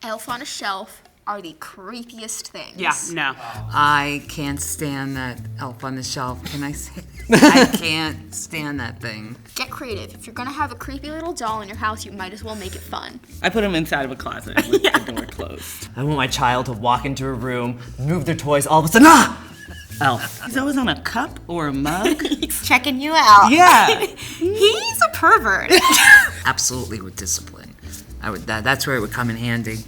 Elf on a Shelf are the creepiest things. Yeah, no. I can't stand that Elf on the Shelf. Can I say? I can't stand that thing. Get creative. If you're gonna have a creepy little doll in your house, you might as well make it fun. I put him inside of a closet with the door closed. I want my child to walk into a room, move their toys, all of a sudden, ah! Elf. He's always on a cup or a mug. Checking you out. Yeah. He's a pervert. Absolutely with discipline. That's where it would come in handy.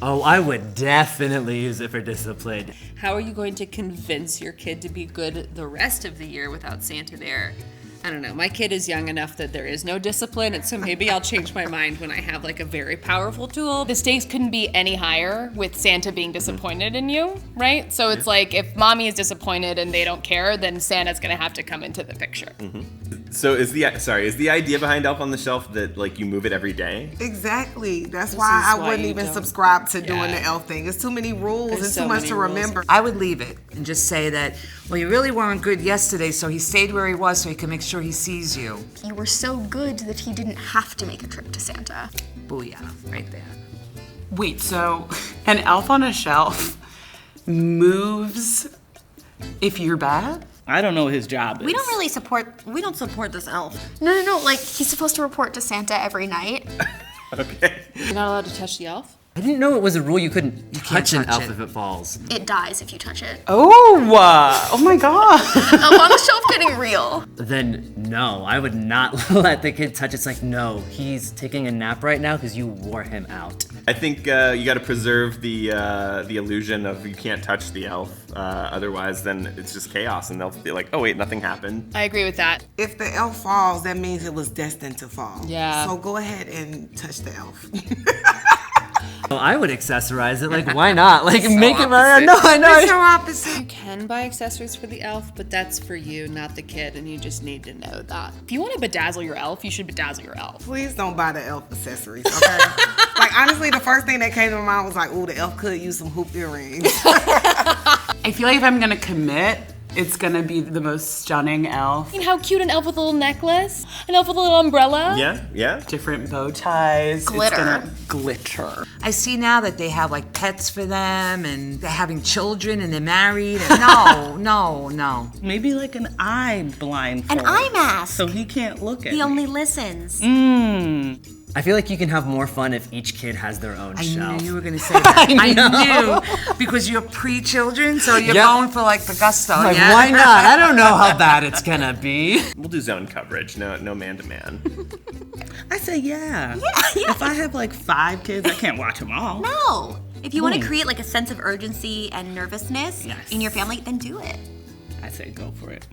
Oh, I would definitely use it for discipline. How are you going to convince your kid to be good the rest of the year without Santa there? I don't know. My kid is young enough that there is no discipline, and so maybe I'll change my mind when I have like a very powerful tool. The stakes couldn't be any higher with Santa being disappointed in you, right? So it's like if mommy is disappointed and they don't care, then Santa's gonna have to come into the picture. So is the idea behind Elf on the Shelf that like you move it every day? Exactly. That's why I wouldn't even subscribe to doing the elf thing. It's too many rules. It's too much to remember. I would leave it and just say that, well, you really weren't good yesterday, so he stayed where he was so he can make sure he sees you. You were so good that he didn't have to make a trip to Santa. Booyah, right there. Wait, so an Elf on a Shelf moves if you're bad? I don't know what his job is. We don't support this elf. No, like he's supposed to report to Santa every night. Okay. You're not allowed to touch the elf? I didn't know it was a rule you couldn't touch an touch elf it. if it falls. It dies if you touch it. Oh my God. Elf on the Shelf getting real. Then no, I would not let the kid touch it. It's like, no, he's taking a nap right now because you wore him out. I think you got to preserve the illusion of you can't touch the elf. Otherwise, then it's just chaos, and they'll be like, "Oh wait, nothing happened." I agree with that. If the elf falls, that means it was destined to fall. Yeah. So go ahead and touch the elf. Well, I would accessorize it. Like, why not? Like, make it right. No, I know. It's so opposite. You can buy accessories for the elf, but that's for you, not the kid, and you just need to know that. If you want to bedazzle your elf, you should bedazzle your elf. Please don't buy the elf accessories, okay? Like, honestly, the first thing that came to my mind was like, ooh, the elf could use some hoop earrings. I feel like if I'm gonna commit, it's gonna be the most stunning elf. You know how cute an elf with a little necklace? An elf with a little umbrella? Yeah. Different bow ties. Glitter. It's gonna glitter. I see now that they have like pets for them and they're having children and they're married. And no. Maybe like an eye blindfold. An eye mask. So he can't look at He me. only listens. I feel like you can have more fun if each kid has their own I shelf. knew you were going to say that. I knew. Because you're pre-children, so you're Yep. going for like the gusto, Like, yeah? why not? I don't know how bad it's gonna be. We'll do zone coverage. No man to man. I say yeah. If I have like 5 kids, I can't watch them all. No. If you want to create like a sense of urgency and nervousness Yes. in your family, then do it. I say go for it.